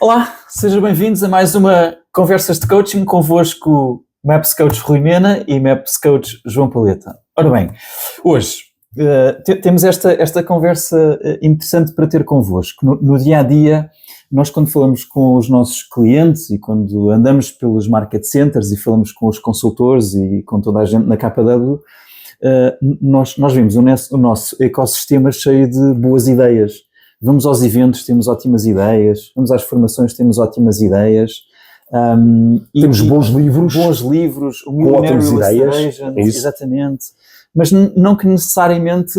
Olá, sejam bem-vindos a mais uma Conversas de Coaching, convosco Maps Coach Rui Mena e Maps Coach João Paleta. Ora bem, hoje temos esta conversa interessante para ter convosco. No dia-a-dia, nós quando falamos com os nossos clientes e quando andamos pelos market centers e falamos com os consultores e com toda a gente na KW, nós vimos o nosso ecossistema cheio de boas ideias. Vamos aos eventos, temos ótimas ideias, vamos às formações, temos ótimas ideias. Temos bons livros, o Millionaire ideias, exatamente. Mas não que necessariamente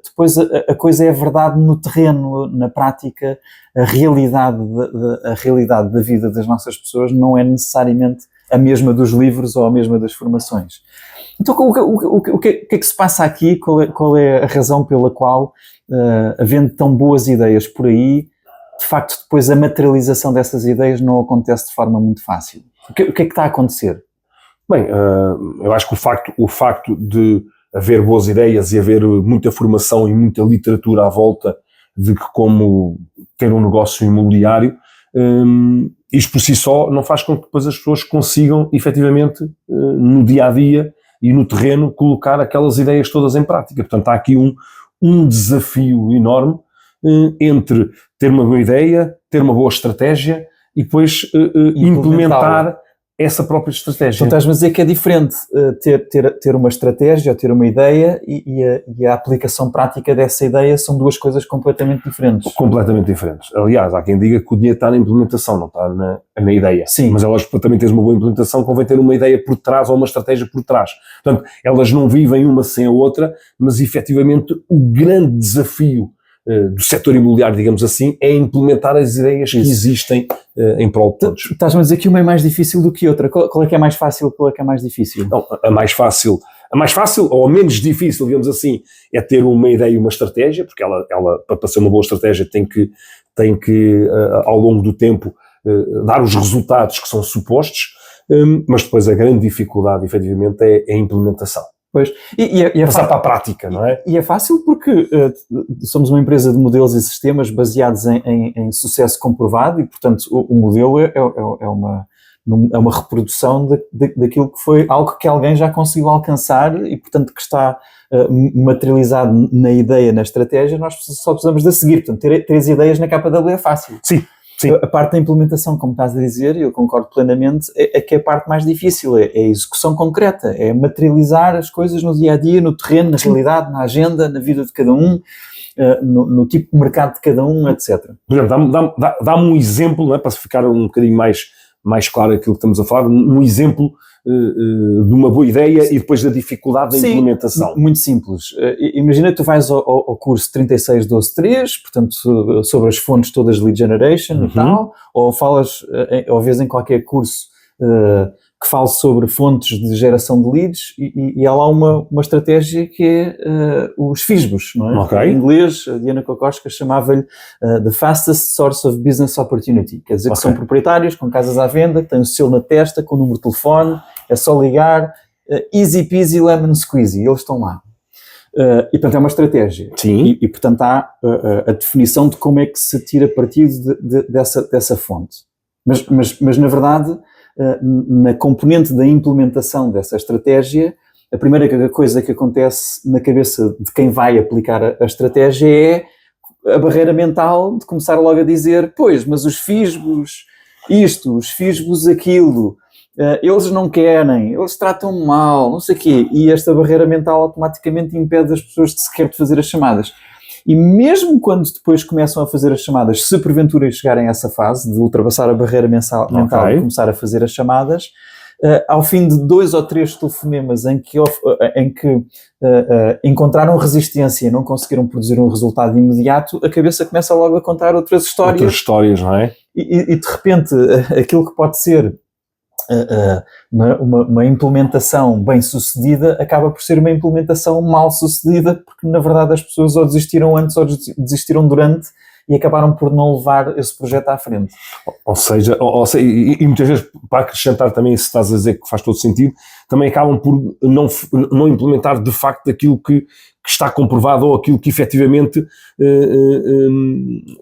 depois a coisa é verdade no terreno, na prática, a realidade da vida das nossas pessoas não é necessariamente a mesma dos livros ou a mesma das formações. Então o que é que se passa aqui? Qual é a razão pela qual, havendo tão boas ideias por aí, de facto depois a materialização dessas ideias não acontece de forma muito fácil? O que é que está a acontecer? Bem, eu acho que o facto de haver boas ideias e haver muita formação e muita literatura à volta de que como ter um negócio imobiliário, isto por si só não faz com que depois as pessoas consigam efetivamente no dia-a-dia e no terreno colocar aquelas ideias todas em prática. Portanto, há aqui um desafio enorme entre ter uma boa ideia, ter uma boa estratégia e depois implementar essa própria estratégia. Então estás-me a dizer que é diferente ter uma estratégia ou ter uma ideia e a aplicação prática dessa ideia são duas coisas completamente diferentes. Completamente diferentes. Aliás, há quem diga que o dinheiro está na implementação, não está na ideia. Sim. Mas é lógico que para também teres uma boa implementação convém ter uma ideia por trás ou uma estratégia por trás. Portanto, elas não vivem uma sem a outra, mas efetivamente o grande desafio do setor imobiliário, digamos assim, é implementar as ideias que existem em prol de todos. Estás-me a dizer que uma é mais difícil do que outra. Qual é que é mais fácil, qual é que é mais difícil? Não, a mais fácil ou a menos difícil, digamos assim, é ter uma ideia e uma estratégia, porque ela para ser uma boa estratégia tem que ao longo do tempo dar os resultados que são supostos, mas depois a grande dificuldade, efetivamente, é a implementação. Pois, passar para a prática, não é? E é fácil porque somos uma empresa de modelos e sistemas baseados em sucesso comprovado e, portanto, o modelo é uma reprodução daquilo que foi algo que alguém já conseguiu alcançar e, portanto, que está materializado na ideia, na estratégia, nós só precisamos de seguir. Portanto, ter as ideias na KW é fácil. Sim. A parte da implementação, como estás a dizer, e eu concordo plenamente, é que é a parte mais difícil, é a execução concreta, é materializar as coisas no dia-a-dia, no terreno, na realidade, na agenda, na vida de cada um, no tipo de mercado de cada um, etc. Por exemplo, dá-me um exemplo, não é, para ficar um bocadinho mais claro aquilo que estamos a falar, um exemplo de uma boa ideia e depois da dificuldade da implementação. Muito simples. Imagina que tu vais ao curso 36.12.3, portanto, sobre as fontes todas de lead generation e tal, ou falas, ou vês em qualquer curso que fale sobre fontes de geração de leads e há lá uma estratégia que é os FISBOs, não é? Okay. Em inglês, a Diana Kokoschka chamava-lhe The Fastest Source of Business Opportunity, quer dizer que são proprietários, com casas à venda, que têm o selo na testa, com o número de telefone, é só ligar, easy peasy lemon squeezy, eles estão lá. E portanto é uma estratégia. Sim. E portanto há a definição de como é que se tira partido dessa fonte. Mas na verdade, na componente da implementação dessa estratégia, a primeira coisa que acontece na cabeça de quem vai aplicar a estratégia é a barreira mental de começar logo a dizer, pois, mas os FISBOs isto, os FISBOs aquilo, eles não querem, eles tratam mal, não sei o quê, e esta barreira mental automaticamente impede as pessoas de sequer de fazer as chamadas. E mesmo quando depois começam a fazer as chamadas, se porventura chegarem a essa fase de ultrapassar a barreira mental e começar a fazer as chamadas, ao fim de 2 ou 3 telefonemas em que encontraram resistência e não conseguiram produzir um resultado imediato, a cabeça começa logo a contar outras histórias. Outras histórias, não é? E de repente aquilo que pode ser uma implementação bem sucedida acaba por ser uma implementação mal sucedida, porque na verdade as pessoas ou desistiram antes ou desistiram durante e acabaram por não levar esse projeto à frente. Ou seja, e muitas vezes, para acrescentar também, se estás a dizer que faz todo sentido, também acabam por não implementar de facto aquilo que está comprovado ou aquilo que efetivamente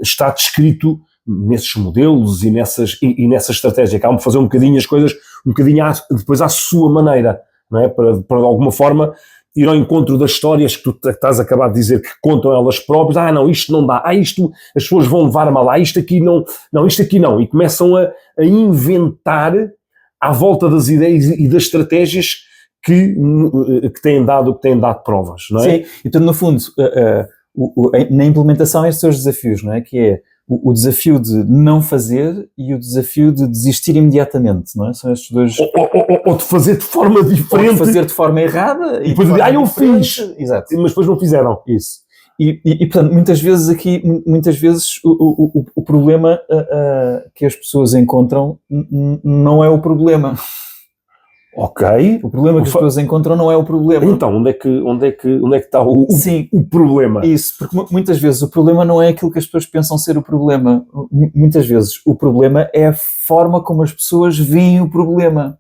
está descrito nesses modelos e nessa estratégia, acabam por fazer um bocadinho as coisas, um bocadinho depois à sua maneira, não é? Para de alguma forma ir ao encontro das histórias que tu estás a acabar de dizer, que contam elas próprias. Não, isto não dá, isto as pessoas vão levar-me lá, isto aqui não, isto aqui não, e começam a inventar à volta das ideias e das estratégias que têm dado provas, não é? Sim, então no fundo, na implementação estes são os desafios, não é? Que é o desafio de não fazer e o desafio de desistir imediatamente, não é? São estes dois... Ou de fazer de forma diferente. Ou de fazer de forma errada. E depois dizer, eu fiz! Exato. Mas depois não fizeram. Isso. E portanto, muitas vezes o problema que as pessoas encontram não é o problema. Ok. O problema que as pessoas encontram não é o problema. Então, onde é que está o problema? Isso, porque muitas vezes o problema não é aquilo que as pessoas pensam ser o problema. Muitas vezes o problema é a forma como as pessoas veem o problema.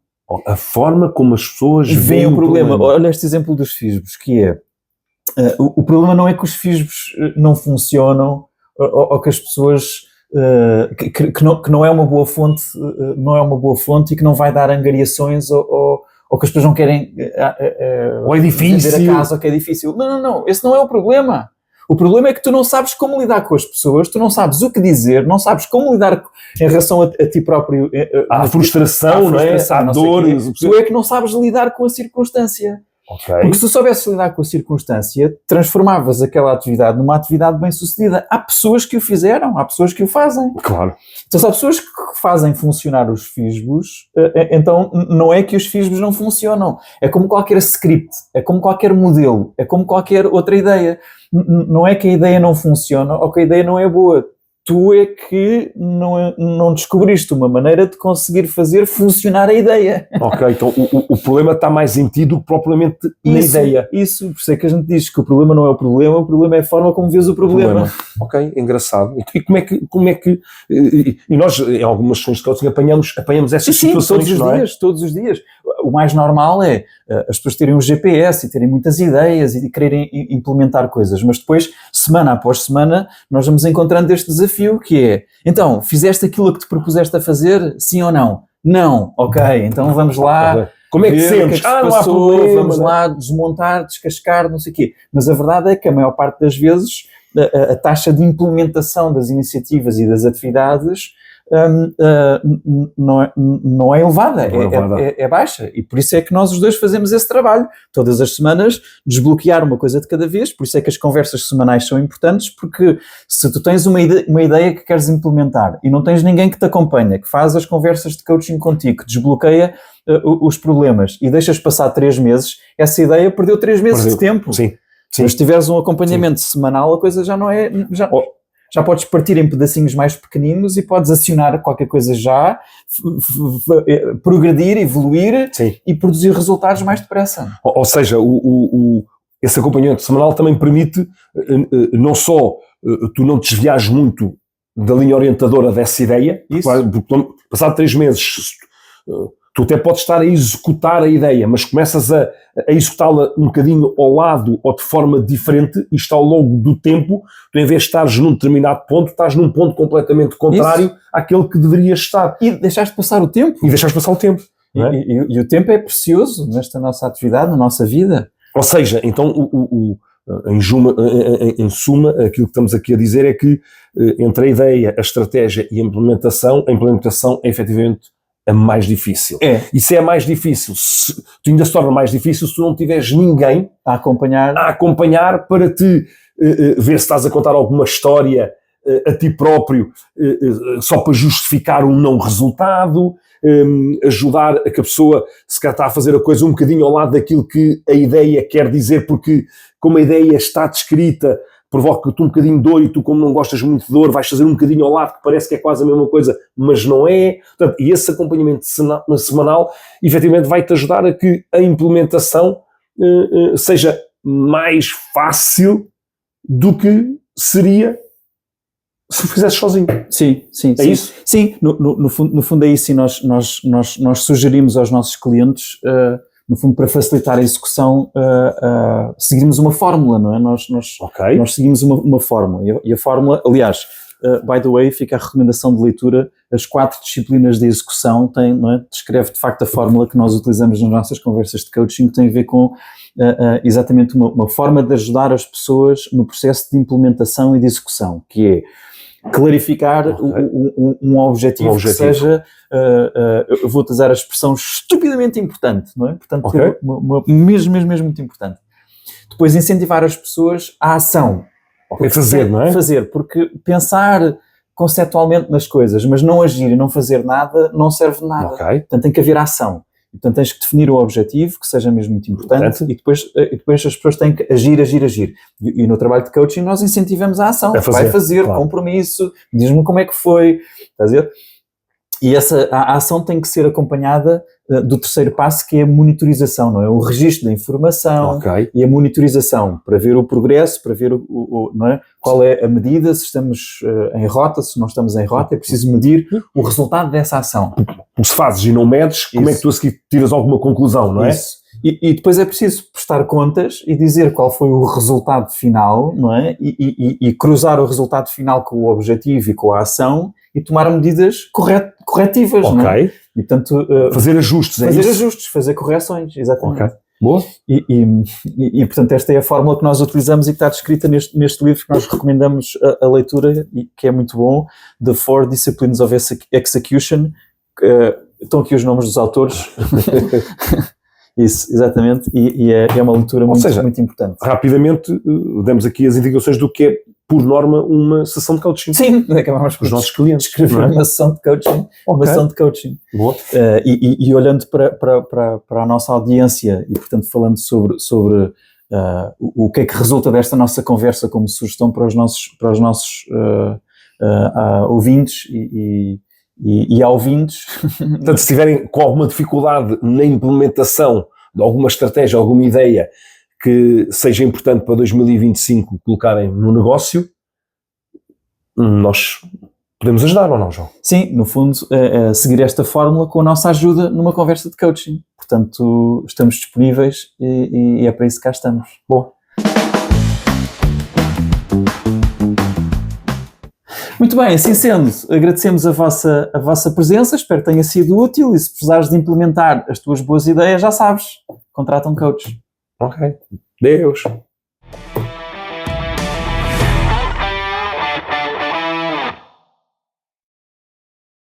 A forma como as pessoas veem o problema. Olha este exemplo dos FISBs, que é... o problema não é que os FISBs não funcionam ou que as pessoas... que não é uma boa fonte, e que não vai dar angariações ou que as pessoas não querem ou é difícil vender a casa, ou que é difícil. Não, esse não é o problema. O problema é que tu não sabes como lidar com as pessoas, tu não sabes o que dizer, não sabes como lidar em relação a ti próprio. À frustração, não é? À dor. Tu é que não sabes lidar com a circunstância. Okay. Porque se tu soubesses lidar com a circunstância, transformavas aquela atividade numa atividade bem-sucedida. Há pessoas que o fizeram, há pessoas que o fazem. Claro. Então, se há pessoas que fazem funcionar os FISBs, então não é que os FISBs não funcionam. É como qualquer script, é como qualquer modelo, é como qualquer outra ideia. Não é que a ideia não funciona ou que a ideia não é boa. Tu é que não descobriste uma maneira de conseguir fazer funcionar a ideia. Ok, então o problema está mais em ti do que propriamente na ideia. Isso, por isso é que a gente diz que o problema não é o problema é a forma como vês o problema. Ok, engraçado. E como é que e nós, em algumas sessões de coaching, apanhamos essas situações, todos os dias. O mais normal é as pessoas terem um GPS e terem muitas ideias e quererem implementar coisas, mas depois, semana após semana, nós vamos encontrando este desafio que é, então, fizeste aquilo que te propuseste a fazer, sim ou não? Não, ok, então vamos lá. Como é que sentes? Não há problema, vamos lá desmontar, descascar, não sei o quê. Mas a verdade é que a maior parte das vezes a taxa de implementação das iniciativas e das atividades não é elevada, é baixa, e por isso é que nós os dois fazemos esse trabalho, todas as semanas, desbloquear uma coisa de cada vez. Por isso é que as conversas semanais são importantes, porque se tu tens uma ideia que queres implementar e não tens ninguém que te acompanha, que faz as conversas de coaching contigo, que desbloqueia os problemas e deixas passar 3 meses, essa ideia perdeu 3 meses de tempo. Sim. Mas se tiveres um acompanhamento semanal, a coisa já não é... Já podes partir em pedacinhos mais pequeninos e podes acionar qualquer coisa já, progredir, evoluir. Sim. E produzir resultados mais depressa. Ou seja, esse acompanhamento semanal também permite não só tu não desviares muito da linha orientadora dessa ideia, porque passado 3 meses tu até podes estar a executar a ideia, mas começas a executá-la um bocadinho ao lado ou de forma diferente, e está ao longo do tempo, tu em vez de estares num determinado ponto, estás num ponto completamente contrário àquele que deverias estar. E deixaste passar o tempo. E o tempo é precioso nesta nossa atividade, na nossa vida. Ou seja, então, em suma, aquilo que estamos aqui a dizer é que entre a ideia, a estratégia e a implementação é efetivamente a mais difícil. E se é mais difícil, tu ainda se torna mais difícil se tu não tiveres ninguém a acompanhar para te ver se estás a contar alguma história a ti próprio só para justificar um não resultado, ajudar a que a pessoa se calhar está a fazer a coisa um bocadinho ao lado daquilo que a ideia quer dizer, porque como a ideia está descrita, provoca-te um bocadinho de dor, e tu, como não gostas muito de dor, vais fazer um bocadinho ao lado, que parece que é quase a mesma coisa, mas não é. Portanto, e esse acompanhamento semanal efetivamente vai-te ajudar a que a implementação seja mais fácil do que seria se o fizesses sozinho. Sim. É isso? Sim, no fundo é isso, e nós sugerimos aos nossos clientes, no fundo, para facilitar a execução, seguimos uma fórmula, não é? Nós seguimos uma fórmula, e a fórmula, aliás, by the way, fica a recomendação de leitura, as 4 disciplinas de execução, não é? Descreve de facto a fórmula que nós utilizamos nas nossas conversas de coaching, que tem a ver com exatamente uma forma de ajudar as pessoas no processo de implementação e de execução, que é clarificar um objetivo que seja, eu vou utilizar a expressão estupidamente importante, não é? Portanto, mesmo muito importante. Depois incentivar as pessoas à ação. Fazer, não é? Fazer, porque pensar conceptualmente nas coisas, mas não agir e não fazer nada, não serve de nada. Portanto, tem que haver ação. Portanto, tens que definir o objetivo, que seja mesmo muito importante, e depois as pessoas têm que agir. E no trabalho de coaching nós incentivamos a ação. Vai fazer, claro. Compromisso, diz-me como é que foi, estás a ver? E a ação tem que ser acompanhada do terceiro passo, que é a monitorização, não é? O registro da informação e a monitorização, para ver o progresso, para ver não é? Qual é a medida, se estamos em rota, se não estamos em rota, é preciso medir o resultado dessa ação. Se fazes e não medes, como é que tu a seguir tiras alguma conclusão, não é? Isso. E depois é preciso prestar contas e dizer qual foi o resultado final, não é? E cruzar o resultado final com o objetivo e com a ação e tomar medidas corretivas, não é? E, portanto, fazer ajustes, fazer correções, exatamente. Boa. E, portanto, esta é a fórmula que nós utilizamos e que está descrita neste livro que nós recomendamos a leitura e que é muito bom, The 4 Disciplines of Execution. Estão aqui os nomes dos autores. Isso, exatamente, e é uma leitura muito importante. Rapidamente, damos aqui as indicações do que é, por norma, uma sessão de coaching. Sim, acabamos por os nossos clientes. Escrever uma sessão de coaching. Uma sessão de coaching. Boa. E olhando para a nossa audiência e, portanto, falando sobre o que é que resulta desta nossa conversa como sugestão para os nossos ouvintes e ouvintes. Portanto, se estiverem com alguma dificuldade na implementação de alguma estratégia, alguma ideia que seja importante para 2025 colocarem no negócio, nós podemos ajudar ou não, João? Sim, no fundo, seguir esta fórmula com a nossa ajuda numa conversa de coaching. Portanto, estamos disponíveis e é para isso que cá estamos. Bom. Muito bem, assim sendo, agradecemos a vossa presença, espero que tenha sido útil e se precisares de implementar as tuas boas ideias, já sabes, contrata um coach. Ok. Deus.